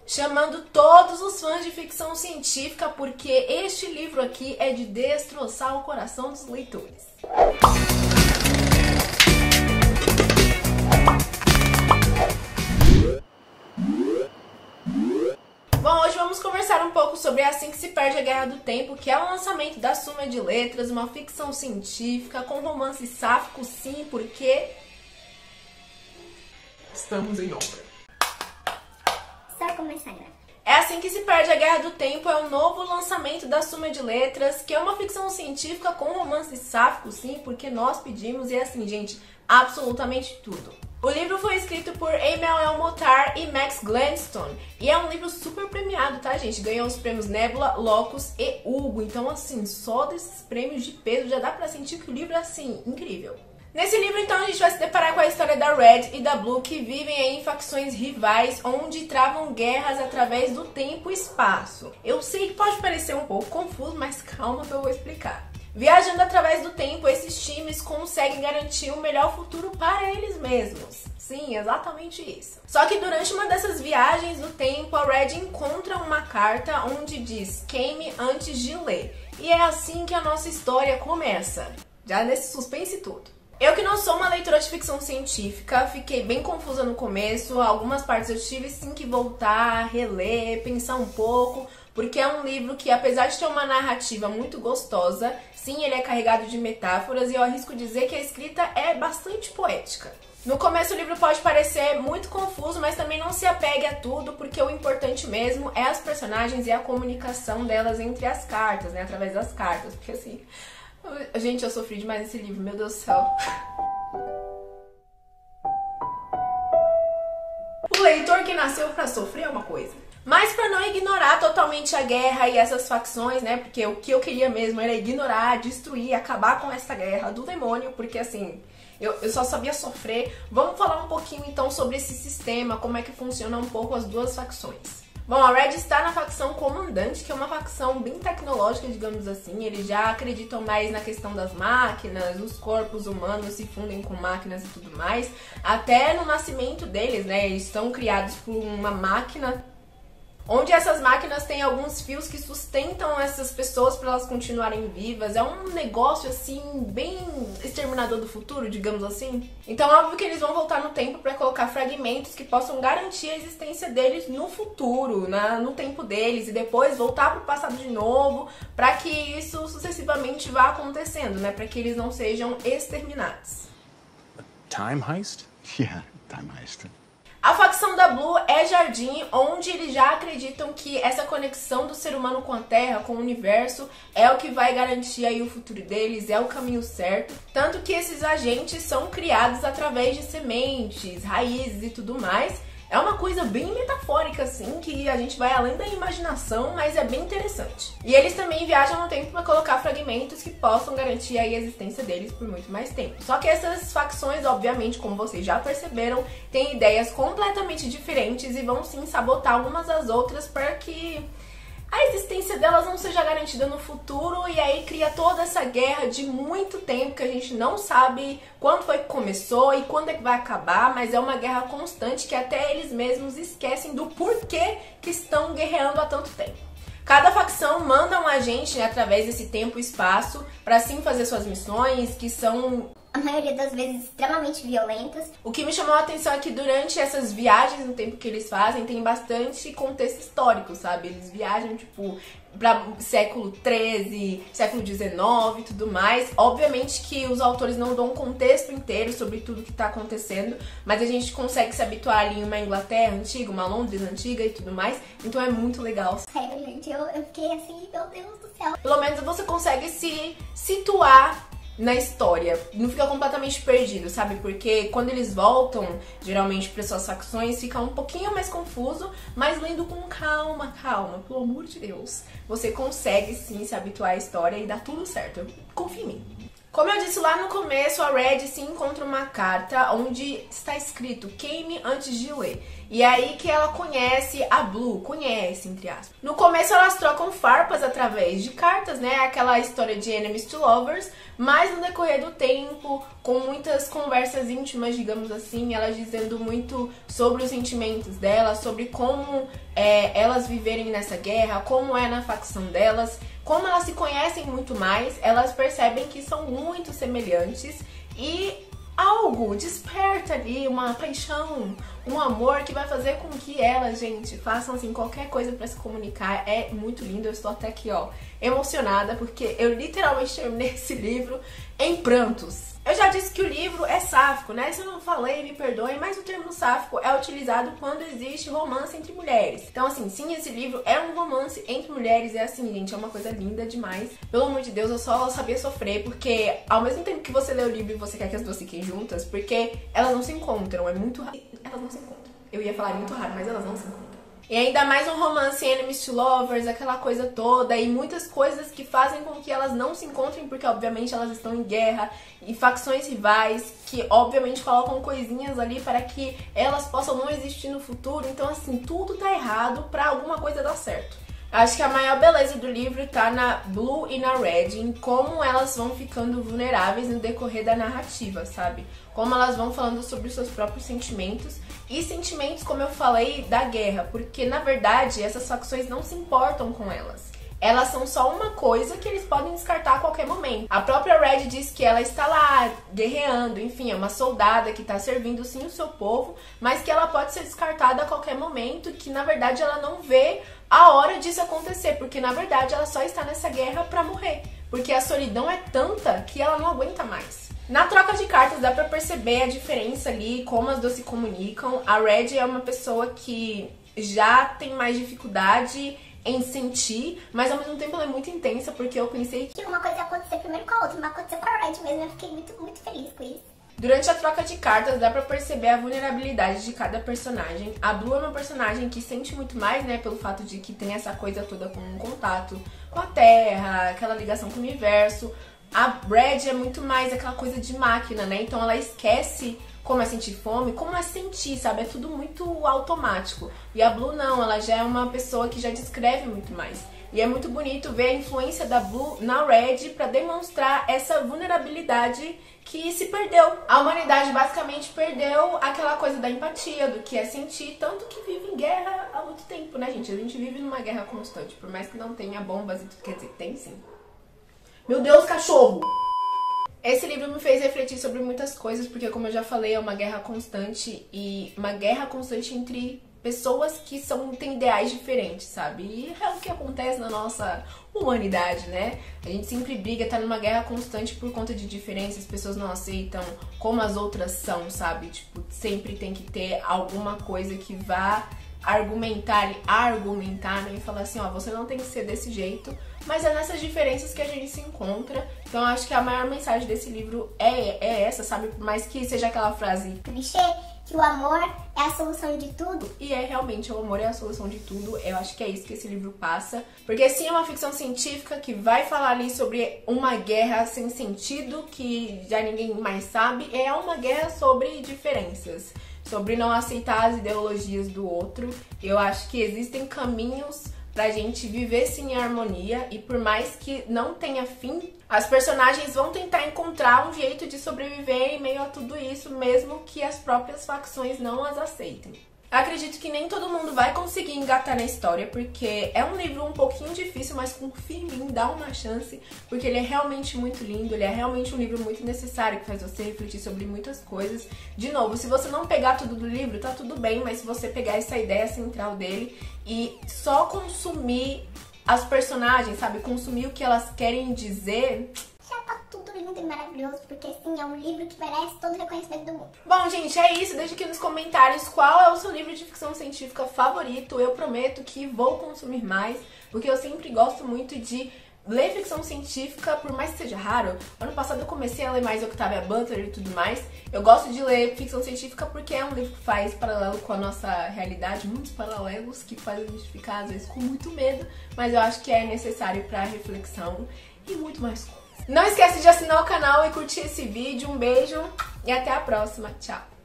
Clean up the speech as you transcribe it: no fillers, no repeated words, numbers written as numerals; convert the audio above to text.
chamando todos os fãs de ficção científica, porque este livro aqui é de destroçar o coração dos leitores. Bom, hoje vamos conversar um pouco sobre Assim que se perde a Guerra do Tempo, que é o lançamento da Suma de Letras, uma ficção científica com romance sáfico, sim, porque estamos em obra. Só começando. É Assim que se perde a Guerra do Tempo, é o novo lançamento da Suma de Letras, que é uma ficção científica com romance sáfico, sim, porque nós pedimos, e é assim, gente, absolutamente tudo. O livro foi escrito por Amell El-Mohtar e Max Gladstone, e é um livro super premiado, tá, gente? Ganhou os prêmios Nebula, Locus e Hugo, então, assim, só desses prêmios de peso já dá pra sentir que o livro é, assim, incrível. Nesse livro, então, a gente vai se deparar com a história da Red e da Blue, que vivem aí em facções rivais, onde travam guerras através do tempo e espaço. Eu sei que pode parecer um pouco confuso, mas calma que eu vou explicar. Viajando através do tempo, esses times conseguem garantir um melhor futuro para eles mesmos. Sim, exatamente isso. Só que durante uma dessas viagens do tempo, a Red encontra uma carta onde diz "queime antes de ler". E é assim que a nossa história começa, já nesse suspense todo. Eu que não sou uma leitora de ficção científica, fiquei bem confusa no começo, algumas partes eu tive sim que voltar, reler, pensar um pouco, porque é um livro que, apesar de ter uma narrativa muito gostosa, sim, ele é carregado de metáforas e eu arrisco dizer que a escrita é bastante poética. No começo o livro pode parecer muito confuso, mas também não se apegue a tudo, porque o importante mesmo é as personagens e a comunicação delas entre as cartas, né, através das cartas, porque assim... Gente, eu sofri demais nesse livro, meu Deus do céu. O leitor que nasceu pra sofrer é uma coisa. Mas pra não ignorar totalmente a guerra e essas facções, né? Porque o que eu queria mesmo era ignorar, destruir, acabar com essa guerra do demônio, porque assim... Eu só sabia sofrer. Vamos falar um pouquinho então sobre esse sistema, como é que funciona um pouco as duas facções. Bom, a Red está na facção Comandante, que é uma facção bem tecnológica, digamos assim. Eles já acreditam mais na questão das máquinas, os corpos humanos se fundem com máquinas e tudo mais. Até no nascimento deles, né, eles estão criados por uma máquina, onde essas máquinas têm alguns fios que sustentam essas pessoas para elas continuarem vivas. É um negócio, assim, bem exterminador do futuro, digamos assim. Então, óbvio que eles vão voltar no tempo para colocar fragmentos que possam garantir a existência deles no futuro, no tempo deles, e depois voltar para o passado de novo, para que isso sucessivamente vá acontecendo, né? Para que eles não sejam exterminados. Time heist? Yeah, time heist. A facção da Blue é Jardim, onde eles já acreditam que essa conexão do ser humano com a Terra, com o universo, é o que vai garantir aí o futuro deles, é o caminho certo. Tanto que esses agentes são criados através de sementes, raízes e tudo mais. É uma coisa bem metafórica, assim, que a gente vai além da imaginação, mas é bem interessante. E eles também viajam no tempo para colocar fragmentos que possam garantir aí a existência deles por muito mais tempo. Só que essas facções, obviamente, como vocês já perceberam, têm ideias completamente diferentes e vão sim sabotar algumas das outras para que a existência delas não seja garantida no futuro, e aí cria toda essa guerra de muito tempo que a gente não sabe quando foi que começou e quando é que vai acabar, mas é uma guerra constante que até eles mesmos esquecem do porquê que estão guerreando há tanto tempo. Cada facção manda um agente, né, através desse tempo e espaço para sim fazer suas missões, que são... a maioria das vezes extremamente violentas. O que me chamou a atenção é que durante essas viagens no tempo que eles fazem, tem bastante contexto histórico, sabe? Eles viajam, tipo, pra século XIII, século XIX e tudo mais. Obviamente que os autores não dão um contexto inteiro sobre tudo que tá acontecendo, mas a gente consegue se habituar ali em uma Inglaterra antiga, uma Londres antiga e tudo mais. Então é muito legal. Sério, gente, eu fiquei assim, meu Deus do céu. Pelo menos você consegue se situar na história, não fica completamente perdido, sabe? Porque quando eles voltam, geralmente para suas facções, fica um pouquinho mais confuso, mas lendo com calma, pelo amor de Deus, você consegue sim se habituar à história e dá tudo certo, confia em mim. Como eu disse lá no começo, a Red se encontra uma carta onde está escrito "queime antes de ler". E aí que ela conhece a Blue, conhece, entre aspas. No começo elas trocam farpas através de cartas, né? Aquela história de enemies to lovers. Mas no decorrer do tempo, com muitas conversas íntimas, digamos assim, elas dizendo muito sobre os sentimentos delas, sobre como elas viverem nessa guerra, como é na facção delas, como elas se conhecem muito mais, elas percebem que são muito semelhantes e algo desperta ali, uma paixão, um amor que vai fazer com que elas, gente, façam assim qualquer coisa pra se comunicar. É muito lindo, eu estou até aqui, ó, emocionada, porque eu literalmente terminei esse livro em prantos. Eu já disse que o livro é sáfico, né? Se eu não falei, me perdoem, mas o termo sáfico é utilizado quando existe romance entre mulheres. Então, assim, sim, esse livro é um romance entre mulheres, é assim, gente, é uma coisa linda demais. Pelo amor de Deus, eu só sabia sofrer, porque ao mesmo tempo que você lê o livro e você quer que as duas fiquem juntas, porque elas não se encontram, é muito raro. Elas não se encontram. Eu ia falar muito raro, mas elas não se encontram. E ainda mais um romance enemies to lovers, aquela coisa toda, e muitas coisas que fazem com que elas não se encontrem, porque obviamente elas estão em guerra, e facções rivais, que obviamente colocam coisinhas ali para que elas possam não existir no futuro. Então assim, tudo tá errado pra alguma coisa dar certo. Acho que a maior beleza do livro tá na Blue e na Red, em como elas vão ficando vulneráveis no decorrer da narrativa, sabe? Como elas vão falando sobre os seus próprios sentimentos, e sentimentos, como eu falei, da guerra, porque na verdade essas facções não se importam com elas. Elas são só uma coisa que eles podem descartar a qualquer momento. A própria Red diz que ela está lá guerreando, enfim, é uma soldada que está servindo sim o seu povo, mas que ela pode ser descartada a qualquer momento, que na verdade ela não vê a hora disso acontecer, porque na verdade ela só está nessa guerra pra morrer, porque a solidão é tanta que ela não aguenta mais. Na troca de cartas dá pra perceber a diferença ali, como as duas se comunicam. A Red é uma pessoa que já tem mais dificuldade em sentir, mas ao mesmo tempo ela é muito intensa, porque eu pensei que uma coisa ia acontecer primeiro com a outra, mas aconteceu com a Red mesmo, eu fiquei muito feliz com isso. Durante a troca de cartas dá pra perceber a vulnerabilidade de cada personagem. A Blue é uma personagem que sente muito mais, né, pelo fato de que tem essa coisa toda com um contato com a Terra, aquela ligação com o universo. A Red é muito mais aquela coisa de máquina, né, então ela esquece como é sentir fome, como é sentir, sabe, é tudo muito automático. E a Blue não, ela já é uma pessoa que já descreve muito mais. E é muito bonito ver a influência da Blue na Red pra demonstrar essa vulnerabilidade que se perdeu. A humanidade basicamente perdeu aquela coisa da empatia, do que é sentir, tanto que vive em guerra há muito tempo, né, gente? A gente vive numa guerra constante, por mais que não tenha bombas e tudo, quer dizer, tem sim. Meu Deus, cachorro! Esse livro me fez refletir sobre muitas coisas, porque como eu já falei, é uma guerra constante, e uma guerra constante entre pessoas que têm ideais diferentes, sabe? E é o que acontece na nossa humanidade, né? A gente sempre briga, tá numa guerra constante por conta de diferenças, as pessoas não aceitam como as outras são, sabe? Tipo, sempre tem que ter alguma coisa que vá argumentar, né? E falar assim, ó, você não tem que ser desse jeito, mas é nessas diferenças que a gente se encontra. Então eu acho que a maior mensagem desse livro é essa, sabe? Por mais que seja aquela frase clichê, que o amor é a solução de tudo. E realmente, o amor é a solução de tudo. Eu acho que é isso que esse livro passa. Porque sim, é uma ficção científica que vai falar ali sobre uma guerra sem sentido, que já ninguém mais sabe. É uma guerra sobre diferenças, sobre não aceitar as ideologias do outro. Eu acho que existem caminhos pra gente viver sim em harmonia, e por mais que não tenha fim, as personagens vão tentar encontrar um jeito de sobreviver em meio a tudo isso, mesmo que as próprias facções não as aceitem. Eu acredito que nem todo mundo vai conseguir engatar na história, porque é um livro um pouquinho difícil, mas confia em mim, dá uma chance, porque ele é realmente muito lindo, ele é realmente um livro muito necessário, que faz você refletir sobre muitas coisas. De novo, se você não pegar tudo do livro, tá tudo bem, mas se você pegar essa ideia central dele e só consumir as personagens, sabe, consumir o que elas querem dizer, já tá tudo lindo e maravilhoso, porque sim, é um livro que merece todo o reconhecimento do mundo. Bom, gente, é isso. Deixa aqui nos comentários qual é o seu livro de ficção científica favorito. Eu prometo que vou consumir mais, porque eu sempre gosto muito de ler ficção científica, por mais que seja raro. Ano passado eu comecei a ler mais Octavia Butler e tudo mais. Eu gosto de ler ficção científica porque é um livro que faz paralelo com a nossa realidade, muitos paralelos que fazem a gente ficar às vezes com muito medo, mas eu acho que é necessário para reflexão e muito mais coisa. Não esquece de assinar o canal e curtir esse vídeo. Um beijo e até a próxima. Tchau!